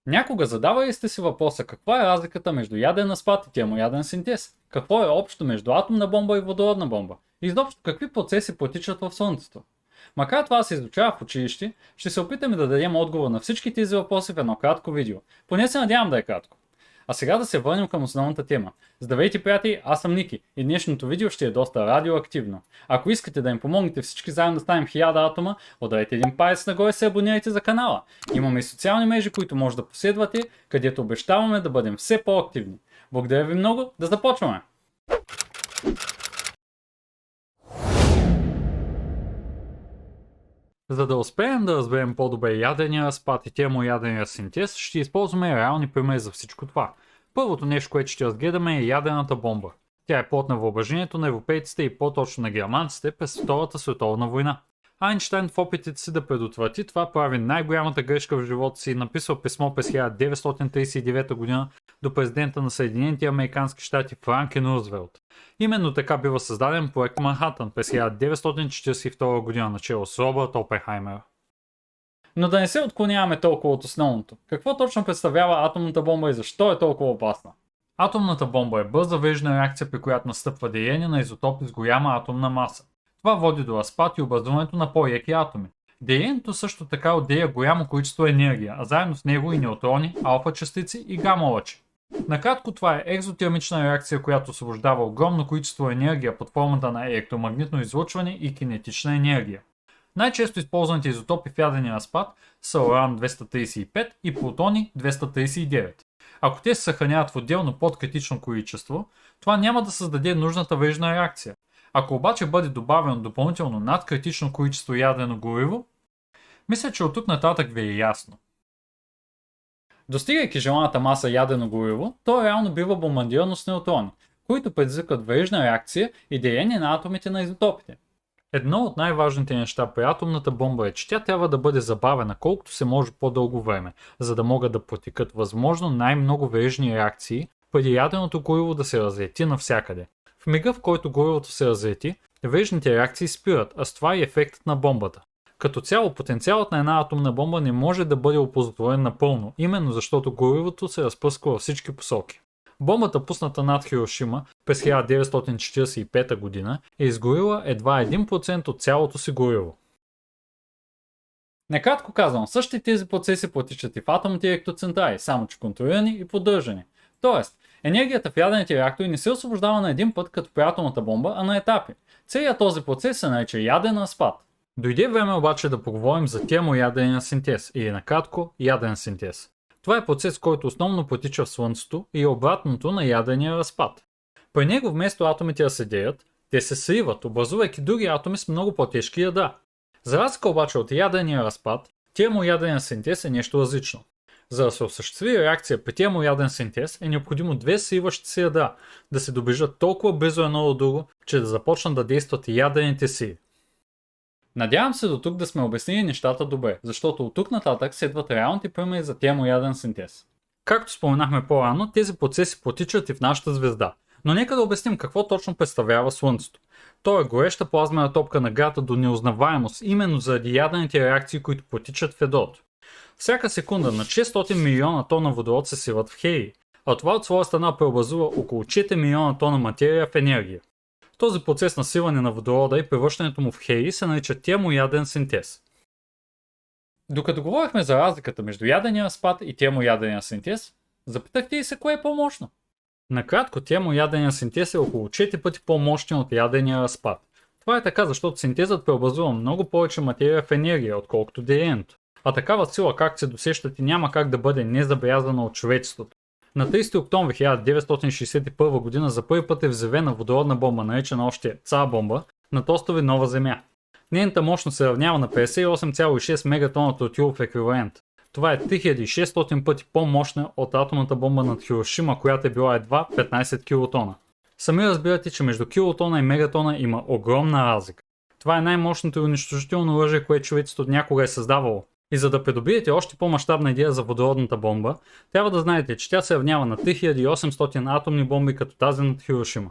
Някога задавали сте си въпроса каква е разликата между яден разпад и термояден синтез? Какво е общо между атомна бомба и водородна бомба? И изобщо какви процеси протичат в Слънцето? Макар това се изучава в училище, ще се опитаме да дадем отговор на всички тези въпроси в едно кратко видео. Поне се надявам да е кратко. А сега да се върнем към основната тема. Здравейте, приятели, аз съм Ники и днешното видео ще е доста радиоактивно. Ако искате да им помогнете всички заедно да станем 1000 атома, ударете един палец нагоре и се абонирайте за канала. Имаме и социални мрежи, които може да последвате, където обещаваме да бъдем все по-активни. Благодаря ви много, да започваме! За да успеем да разберем по-добре ядения разпад и термоядения синтез, ще използваме реални примери за всичко това. Първото нещо, което ще разгледаме е ядрената бомба. Тя е плод на въображението на европейците и по-точно на германците през Втората световна война. Айнщайн в опитите си да предотврати това прави най-голямата грешка в живота си и написва писмо през 1939 година до президента на Съединените американски щати Франклин Рузвелт. Именно така бива създаден проект Манхатън през 1942 година начело с Робърт Опенхаймер. Но да не се отклоняваме толкова от основното. Какво точно представлява атомната бомба и защо е толкова опасна? Атомната бомба е бърза верижна реакция, при която настъпва деяние на изотопи с голяма атомна маса. Това води до разпад и образуването на по-еки атоми. Деянието също така отделя голямо количество енергия, а заедно с него и неутрони, алфа частици и гама лъчи. Накратко, това е екзотермична реакция, която освобождава огромно количество енергия под формата на електромагнитно излъчване и кинетична енергия. Най-често използваните изотопи в ядения разпад са уран-235 и плутоний-239. Ако те се съхраняват в отделно подкритично количество, това няма да създаде нужната верижна реакция. Ако обаче бъде добавено допълнително надкритично количество ядрено гориво, мисля, че от тук нататък ви е ясно. Достигайки желаната маса ядрено гориво, то реално бива бомбардирано с неутрони, които предизвикват верижна реакция и деяние на атомите на изотопите. Едно от най-важните неща при атомната бомба е, че тя трябва да бъде забавена колкото се може по-дълго време, за да могат да протекат възможно най-много верижни реакции, преди ядреното гориво да се разлети навсякъде. В мига, в който горивото се разлети, верижните реакции спират, а с това и ефектът на бомбата. Като цяло, потенциалът на една атомна бомба не може да бъде оползотворен напълно, именно защото горивото се разпръсква във всички посоки. Бомбата, пусната над Хирошима през 1945 година, е изгорила едва 1% от цялото си гориво. Накратко казвам, същите тези процеси протичат и в атомните електроцентрали, само че контролирани и поддържани. Тоест, енергията в ядрените реактори не се освобождава на един път като при атомната бомба, а на етапи. Целият този процес се нарича яден разпад. Дойде време обаче да поговорим за термоядрения синтез или накратко ядрен синтез. Това е процес, който основно протича в Слънцето и е обратното на ядрения разпад. При него вместо атомите да се делят, те се сливат, образувайки други атоми с много по-тежки ядра. За разлика обаче от ядрения разпад, термоядрен синтез е нещо различно. За да се осъществи реакция при термоядрен синтез е необходимо две сливащи се ядра да се доближат толкова близо едно до друго, че да започнат да действат ядрените сили. Надявам се до тук да сме обяснили нещата добре, защото от тук нататък следват реалните примери за термояден синтез. Както споменахме по-рано, тези процеси протичат и в нашата звезда, но нека да обясним какво точно представлява Слънцето. То е гореща плазмена топка нагрята до неузнаваемост именно заради ядрените реакции, които протичат в ядрото. Всяка секунда на 600 милиона тона водород се сливат в хелий, а това от своя страна преобразува около 4 милиона тона материя в енергия. Този процес на сливане на водорода и превръщането му в хелий се нарича термояден синтез. Докато говорихме за разликата между ядения разпад и термоядения синтез, запитахте ли се кое е по-мощно? Накратко, термоядения синтез е около 4 пъти по-мощен от ядения разпад. Това е така, защото синтезът преобразува много повече материя в енергия, отколкото деянието. А такава сила, както се досещате, няма как да бъде незабелязана от човечеството. На 30 октомври 1961 година за първи път е взривена водородна бомба, наречена още Цар бомба, над острови Нова Земя. Нейната мощност се равнява на 58,6 мегатона тротилов еквивалент. Това е 3600 пъти по-мощна от атомната бомба над Хирошима, която е била едва 15 килотона. Сами разбирате, че между килотона и мегатона има огромна разлика. Това е най-мощното и унищожително оръжие, което човечеството някога е създавало. И за да придобиете още по-мащабна идея за водородната бомба, трябва да знаете, че тя се равнява на 3800 атомни бомби като тази над Хирошима.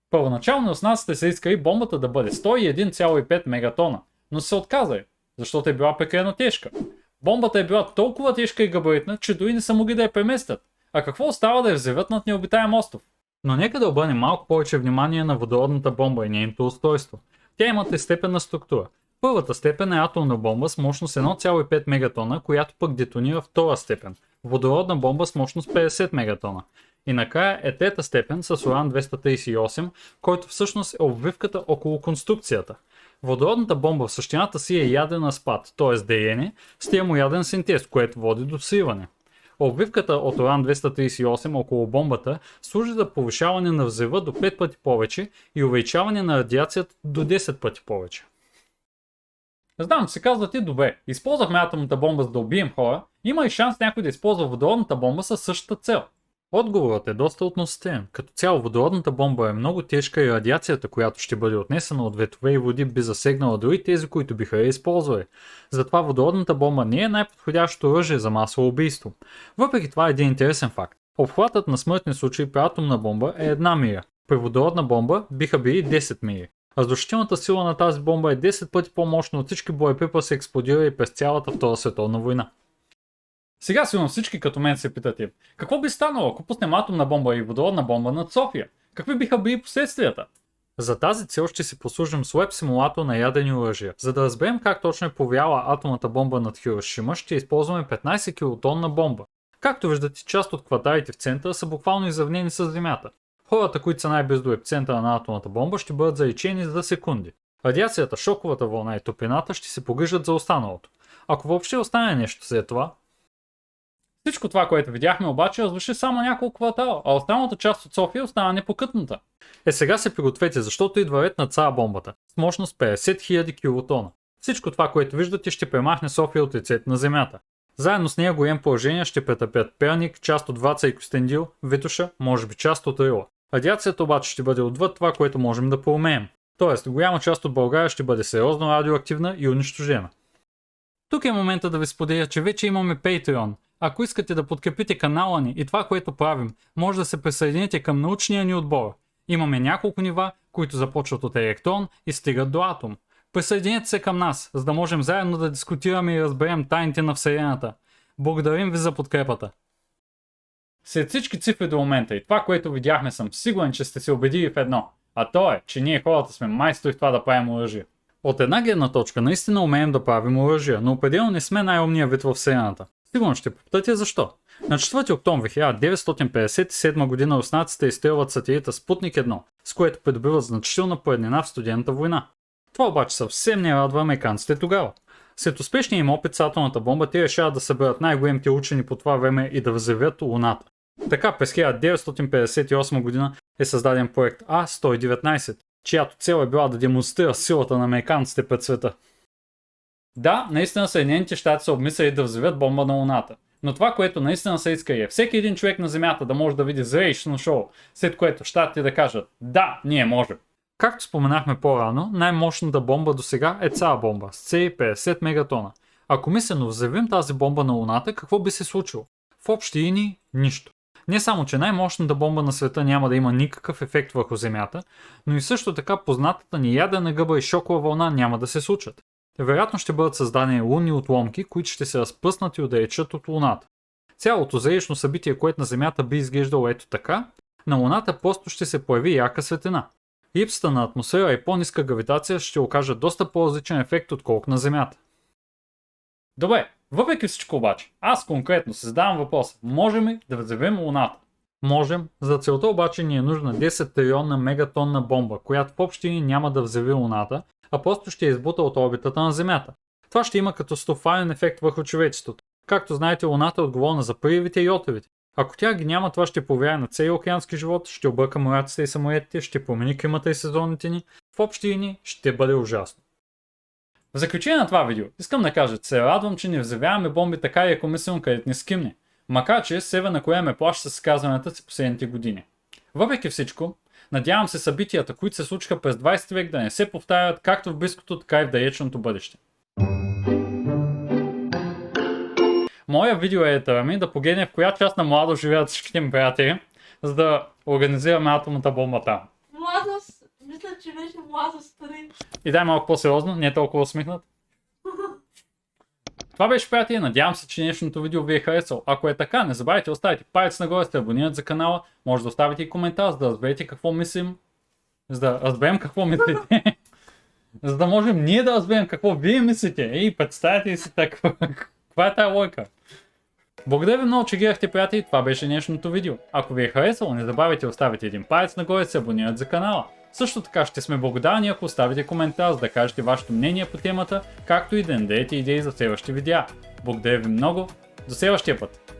Първоначално руснаците са искали бомбата да бъде 101,5 мегатона, но се отказали, защото е била прекалено тежка. Бомбата е била толкова тежка и габаритна, че дори не са могли да я преместят. А какво остава да я взривят над необитаем остров? Но нека да обърнем малко повече внимание на водородната бомба и нейното устройство. Тя има тристепенна структура. Първата степен е атомна бомба с мощност 1,5 мегатона, която пък детонира втора степен. Водородна бомба с мощност 50 мегатона. И накрая е трета степен с уран-238, който всъщност е обвивката около конструкцията. Водородната бомба в същината си е ядрена спад, т.е. деяне, с термояден синтез, което води до сриване. Обвивката от уран-238 около бомбата служи за повишаване на взрива до 5 пъти повече и увеличаване на радиацията до 10 пъти повече. Знам, че се казвате, добре, използвахме атомната бомба за да убием хора, има и шанс някой да използва водородната бомба със същата цел. Отговорът е доста относителен. Като цяло водородната бомба е много тежка и радиацията, която ще бъде отнесена от ветрове и води, би засегнала дори тези, които биха я използвали. Затова водородната бомба не е най-подходящото оръжие за масово убийство. Въпреки това е един интересен факт. Обхватът на смъртни случаи при атомна бомба е 1 миля. При водородна бомба биха били 10 мили. Разрушителната сила на тази бомба е 10 пъти по-мощна от всички боеприпаси, експлодирали през цялата Втора световна война. Сега сигурно всички като мен се питате, какво би станало, ако пуснем атомна бомба и водородна бомба над София? Какви биха били последствията? За тази цел ще си послужим с веб симулатор на ядрени оръжия. За да разберем как точно е повлияла атомната бомба над Хирошима, ще използваме 15 килотонна бомба. Както виждате, част от квадратите в центъра са буквално изравнени с земята. Хората, които са най-близо до епицентъра на атомната бомба, ще бъдат заличени за секунди. Радиацията, шоковата вълна и топлината ще се погрижат за останалото. Ако въобще остане нещо след това, всичко това, което видяхме, обаче разруши само няколко квартала, а останалата част от София остана непокътната. Сега се пригответе, защото идва ред на цара бомбата, с мощност 50 000 килотона. Всичко това, което виждате, ще премахне София от лицето на земята. Заедно с нея голем поражения ще претърпят Перник, част от Враца и Кюстендил, Витоша, може би част от Рила. Радиацията обаче ще бъде отвъд това, което можем да проумеем. Тоест, голяма част от България ще бъде сериозно радиоактивна и унищожена. Тук е момента да ви споделя, че вече имаме Patreon. Ако искате да подкрепите канала ни и това, което правим, може да се присъедините към научния ни отбор. Имаме няколко нива, които започват от електрон и стигат до атом. Присъединете се към нас, за да можем заедно да дискутираме и разберем тайните на Вселената. Благодарим ви за подкрепата. След всички цифри до момента и това, което видяхме, съм сигурен, че сте се убедили в едно. А то е, че ние хората сме майстори в това да правим оръжие. От една гледна точка наистина умеем да правим оръжие, но определено не сме най-умният вид във Вселената. Сигурно ще попитате защо. На 4 октомври 1957 година руснаците изстрелват сателита Спутник 1, с което придобиват значителна преднина в студената война. Това обаче съвсем не радва американците тогава. След успешния им опит с атомната бомба, те решават да съберат най-големите учени по това време и да взривят Луната. Така през 1958 година е създаден проект А-119, чиято цел е била да демонстрира силата на американците пред света. Да, наистина Съединените щати са обмислили да взривят бомба на Луната. Но това, което наистина са искали е всеки един човек на Земята да може да види зрелищно шоу, след което щатите да кажат да, ние можем. Както споменахме по-рано, най-мощната бомба до сега е цяла бомба с цели 50 мегатона. Ако мислено взривим тази бомба на Луната, какво би се случило? В общи линии нищо. Не само, че най-мощната бомба на света няма да има никакъв ефект върху Земята, но и също така познатата ни ядрена гъба и шокова вълна няма да се случат. Вероятно ще бъдат създадени лунни отломки, които ще се разпръснат и отдалечат от Луната. Цялото зрелищно събитие, което на Земята би изглеждало ето така, на Луната просто ще се появи ярка светлина. Липсата на атмосфера и по-ниска гравитация ще окажа доста по-различен ефект, отколко на Земята. Добре, въпреки всичко обаче, аз конкретно се задавам въпроса, можем ли да взривим Луната? Можем, за целта обаче ни е нужна 10 трилионна мегатонна бомба, която в общи линии няма да взриви Луната, а просто ще избута от орбитата на Земята. Това ще има катастрофален ефект върху човечеството. Както знаете, Луната е отговорна за приливите и отливите. Ако тя ги няма, това ще повлияе на целия океански живот, ще обърка моряците и самолетите, ще промени климата и сезоните ни. В общи линии ще бъде ужасно. В заключение на това видео, искам да кажа, че се радвам, че не взривяваме бомби така и ако мислим където не скимне. Макар че Северна Корея ме плаща с изказванията си последните години. Въпреки всичко, надявам се събитията, които се случиха през 20 век да не се повтарят както в близкото, така и в далечното бъдеще. Моя видео едитъра ми да погледне в коя част на Младост живеят всичките ми приятели, за да организираме атомната бомба там. Младост, мисля, че беше Младост 3. И дай малко по-сериозно, не е толкова усмихнат. Това беше, приятели, надявам се, че днешното видео ви е харесало. Ако е така, не забравяйте да оставите палец нагоре, да се абонирате за канала, може да оставите и коментар, за да разберете какво мислим, за да разберем какво мислите. За да можем ние да разберем какво вие мислите. И представете си така. Каква е тая лойка? Благодаря ви много, че гледахте, приятели. Това беше днешното видео. Ако ви е харесало, не забравяйте да оставите един палец нагоре и се абонирате за канала. Също така ще сме благодарни, ако оставите коментар, за да кажете вашето мнение по темата, както и да ни дадете идеи за следващи видеа. Благодаря ви много. До следващия път!